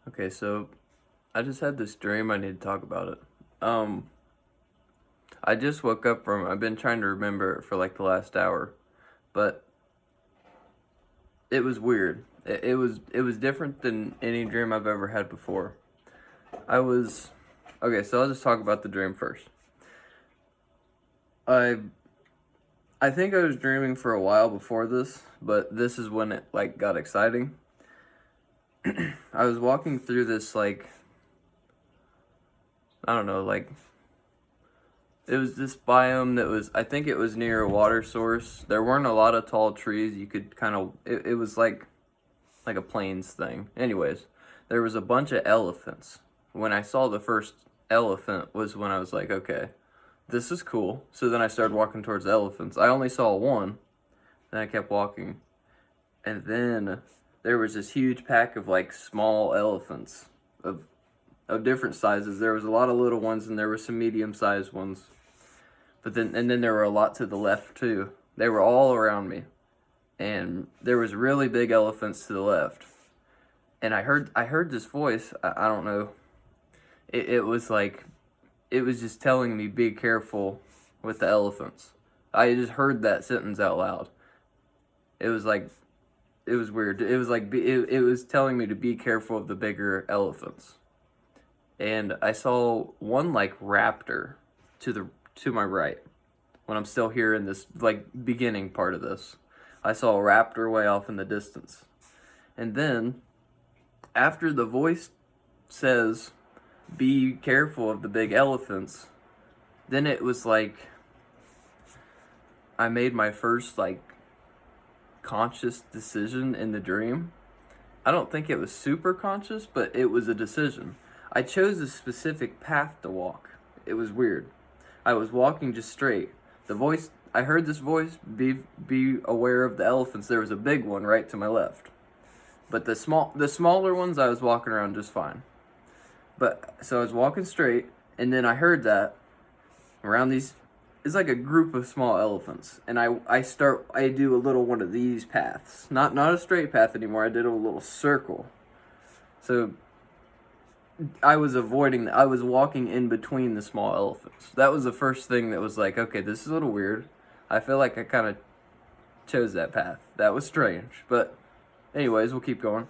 Okay, so I just had this dream. I need to talk about it. Um, I just woke up from. I've been trying to remember it for like the last hour, but it was weird. It was different than any dream I've ever had before. I was okay. So I'll just talk about the dream first. I I think I was dreaming for a while before this, but this is when it like got exciting. I was walking through this like I don't know like it was this biome that was, I think it was near a water source. There weren't a lot of tall trees. You could kind of, it was like a plains thing. Anyways, there was a bunch of elephants. When I saw the first elephant was when I was like, okay, this is cool. So then I started walking towards the elephants. I only saw one, then I kept walking. And then there was this huge pack of like small elephants of different sizes. There was a lot of little ones and there were some medium-sized ones. But then there were a lot to the left too. They were all around me, and there was really big elephants to the left. And I heard this voice. I don't know. It was like it was just telling me be careful with the elephants. I just heard that sentence out loud. It was like it was weird. It was like it was telling me to be careful of the bigger elephants. And I saw one like raptor to the to my right when I'm still here in this like beginning part of this. I saw a raptor way off in the distance. And then after the voice says be careful of the big elephants, then it was like I made my first like conscious decision in the dream. I don't think it was super conscious, but it was a decision. I chose a specific path to walk. It was weird. I was walking just straight. I heard this voice, be aware of the elephants. There was a big one right to my left. But the smaller ones I was walking around just fine. But so I was walking straight and then I heard that around these it's like a group of small elephants and I do a little one of these paths. Not a straight path anymore. I did a little circle. So I was walking in between the small elephants. That was the first thing that was like, okay, this is a little weird. I feel like I kind of chose that path. That was strange. But, anyways, we'll keep going.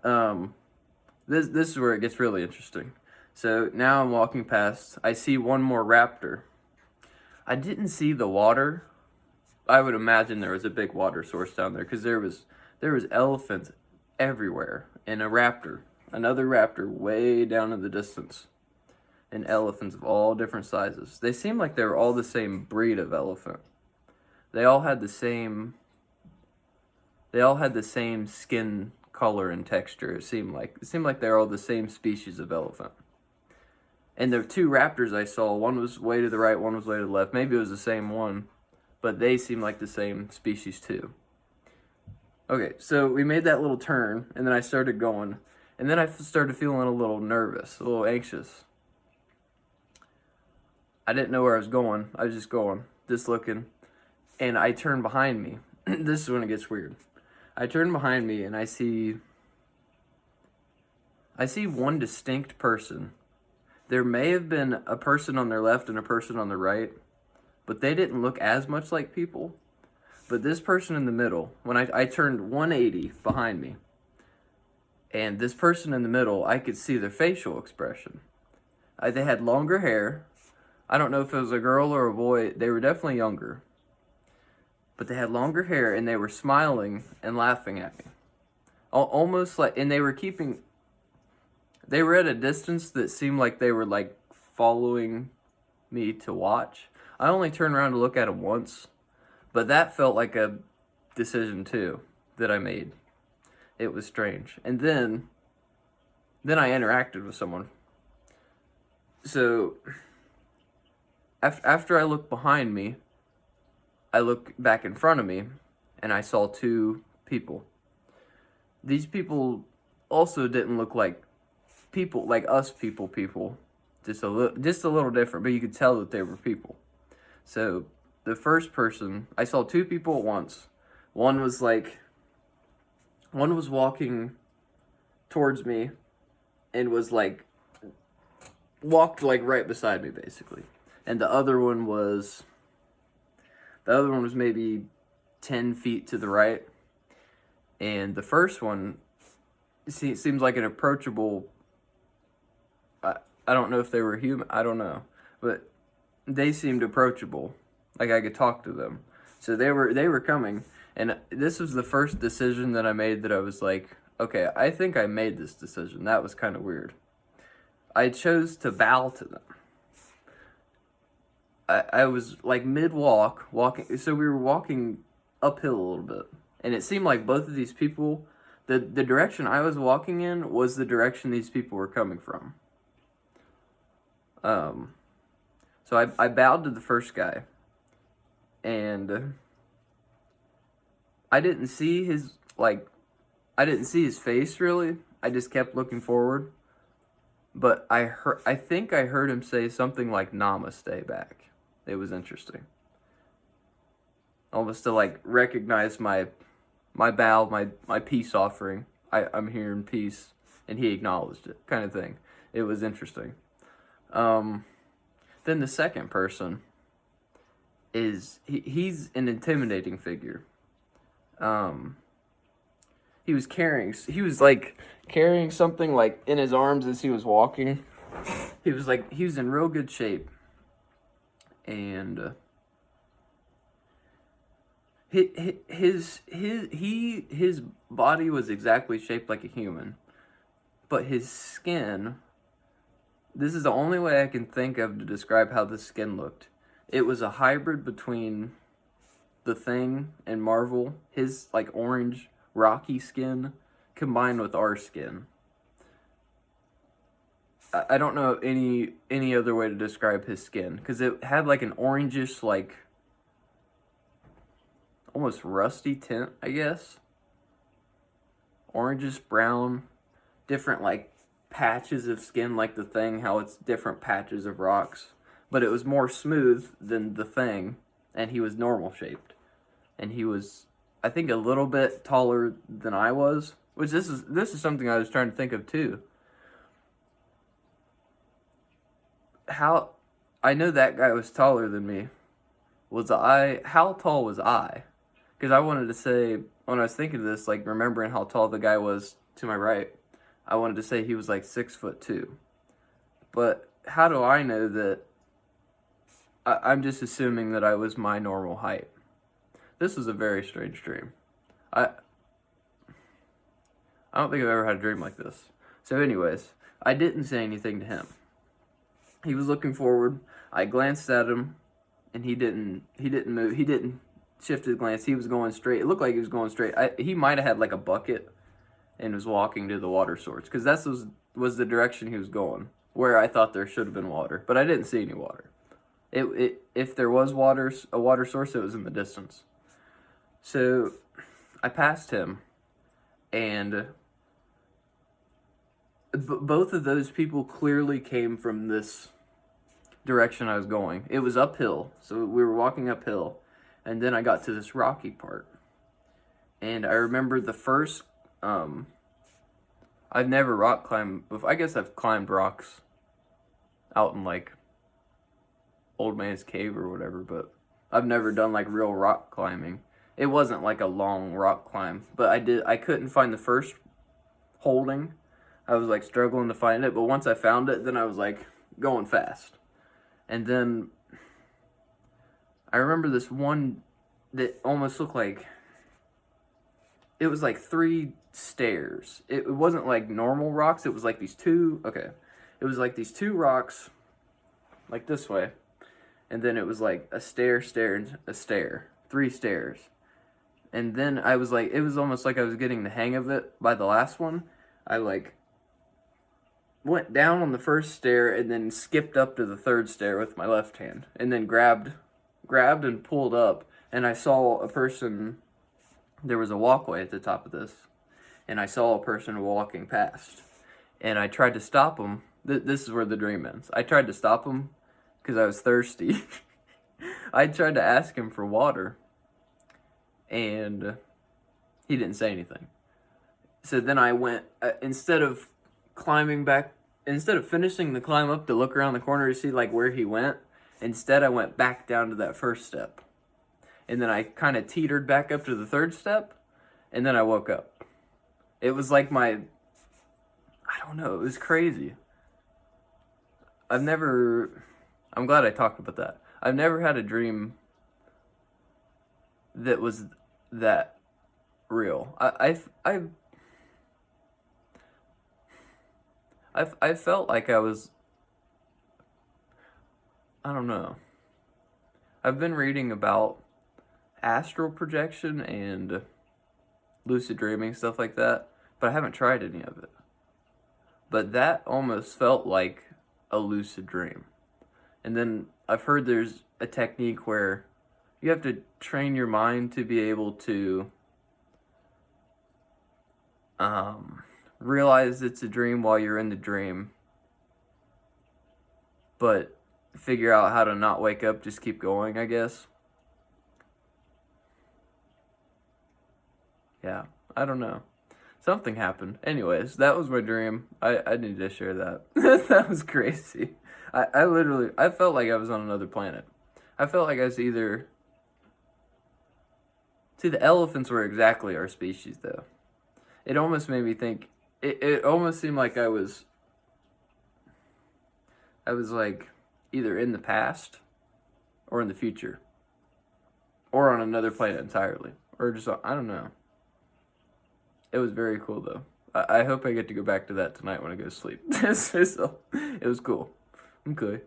Um, this is where it gets really interesting. So now I'm walking past. I see one more raptor. I didn't see the water. I would imagine there was a big water source down there because there was elephants everywhere and a raptor, another raptor way down in the distance, and elephants of all different sizes. They seemed like they were all the same breed of elephant. They all had the same. They all had the same skin color and texture. It seemed like they were all the same species of elephant. And the two raptors I saw, one was way to the right, one was way to the left. Maybe it was the same one, but they seemed like the same species too. Okay, so we made that little turn, and then I started going, and then I started feeling a little nervous, a little anxious. I didn't know where I was going. I was just going, just looking, and I turned behind me. This is when it gets weird. I turn behind me, and I see one distinct person. There may have been a person on their left and a person on the right, but they didn't look as much like people. But this person in the middle, when I turned 180 behind me, and this person in the middle, I could see their facial expression. They had longer hair. I don't know if it was a girl or a boy. They were definitely younger. But they had longer hair, and they were smiling and laughing at me. Almost like, and they were at a distance that seemed like they were like following me to watch. I only turned around to look at them once, but that felt like a decision too that I made. It was strange. And then I interacted with someone. So after I looked behind me, I looked back in front of me and I saw two people. These people also didn't look like people like us people, just a little different, but you could tell that they were people. So the first person, I saw two people at once. One was like one was walking towards me and was like walked like right beside me basically. And the other one was maybe 10 feet to the right. And the first one seems like an approachable. I don't know if they were human. I don't know, but they seemed approachable, like I could talk to them. So they were coming, and this was the first decision that I made that I was like, okay, I think I made this decision. That was kind of weird. I chose to bow to them. I was like mid walking, so we were walking uphill a little bit, and it seemed like both of these people, the direction I was walking in was the direction these people were coming from. Um, so I bowed to the first guy, and I didn't see his I didn't see his face really. I just kept looking forward, but I think I heard him say something like "Namaste" back. It was interesting, almost to like recognize my bow, my peace offering. I'm here in peace, and he acknowledged it, kind of thing. It was interesting. Um, then the second person he's an intimidating figure. Um, he was like carrying something like in his arms as he was walking. He was in real good shape, and his body was exactly shaped like a human, but his skin. This is the only way I can think of to describe how the skin looked. It was a hybrid between the Thing and Marvel. His like orange rocky skin combined with our skin. I don't know any other way to describe his skin because it had like an orangish like almost rusty tint, I guess. Orangish brown, different like patches of skin like the Thing, how it's different patches of rocks, but it was more smooth than the Thing, and he was normal shaped, and he was, I think, a little bit taller than I was, which this is something I was trying to think of too. How I know that guy was taller than me. How tall was I? Because I wanted to say, when I was thinking of this, like remembering how tall the guy was to my right, I wanted to say he was like 6'2". But how do I know that? I'm just assuming that I was my normal height. This was a very strange dream. I I don't think I've ever had a dream like this. So anyways, I didn't say anything to him. He was looking forward. I glanced at him, and he didn't move. He didn't shift his glance. He was going straight. It looked like he was going straight. He might have had like a bucket and was walking to the water source because that was the direction he was going, where I thought there should have been water, but I didn't see any water. If there was a water source, it was in the distance. So I passed him, and both of those people clearly came from this direction I was going. It was uphill, so we were walking uphill, and then I got to this rocky part, and I remember the first. I've never rock climbed before. I guess I've climbed rocks out in like Old Man's Cave or whatever, but I've never done like real rock climbing. It wasn't like a long rock climb, but I couldn't find the first holding. I was like struggling to find it, but once I found it, then I was like going fast. And then I remember this one that almost looked like it was like 3 stairs. It wasn't like normal rocks. It was like these two. Okay, it was like these 2 rocks, like this way, and then it was like a stair, and a stair, 3 stairs. And then I was like, it was almost like I was getting the hang of it by the last one. I like went down on the first stair and then skipped up to the 3rd stair with my left hand, and then grabbed and pulled up, and I saw a person. There was a walkway at the top of this, and I saw a person walking past, and I tried to stop him. This is where the dream ends. I tried to stop him because I was thirsty. I tried to ask him for water, and he didn't say anything. So then I went, instead of climbing back, instead of finishing the climb up to look around the corner to see like where he went, instead I went back down to that first step. And then I kind of teetered back up to the third step, and then I woke up. It was like I don't know, it was crazy. I'm glad I talked about that. I've never had a dream that was that real. I felt like I was, I don't know. I've been reading about astral projection and lucid dreaming, stuff like that, but I haven't tried any of it. But that almost felt like a lucid dream. And then I've heard there's a technique where you have to train your mind to be able to realize it's a dream while you're in the dream, but figure out how to not wake up, just keep going, I guess. Yeah, I don't know. Something happened. Anyways, that was my dream. I need to share that. That was crazy. I literally, I felt like I was on another planet. I felt like I was either... See, the elephants were exactly our species, though. It almost made me think... It almost seemed like I was like either in the past or in the future. Or on another planet entirely. Or just, I don't know. It was very cool, though. I hope I get to go back to that tonight when I go to sleep. So, it was cool. Okay.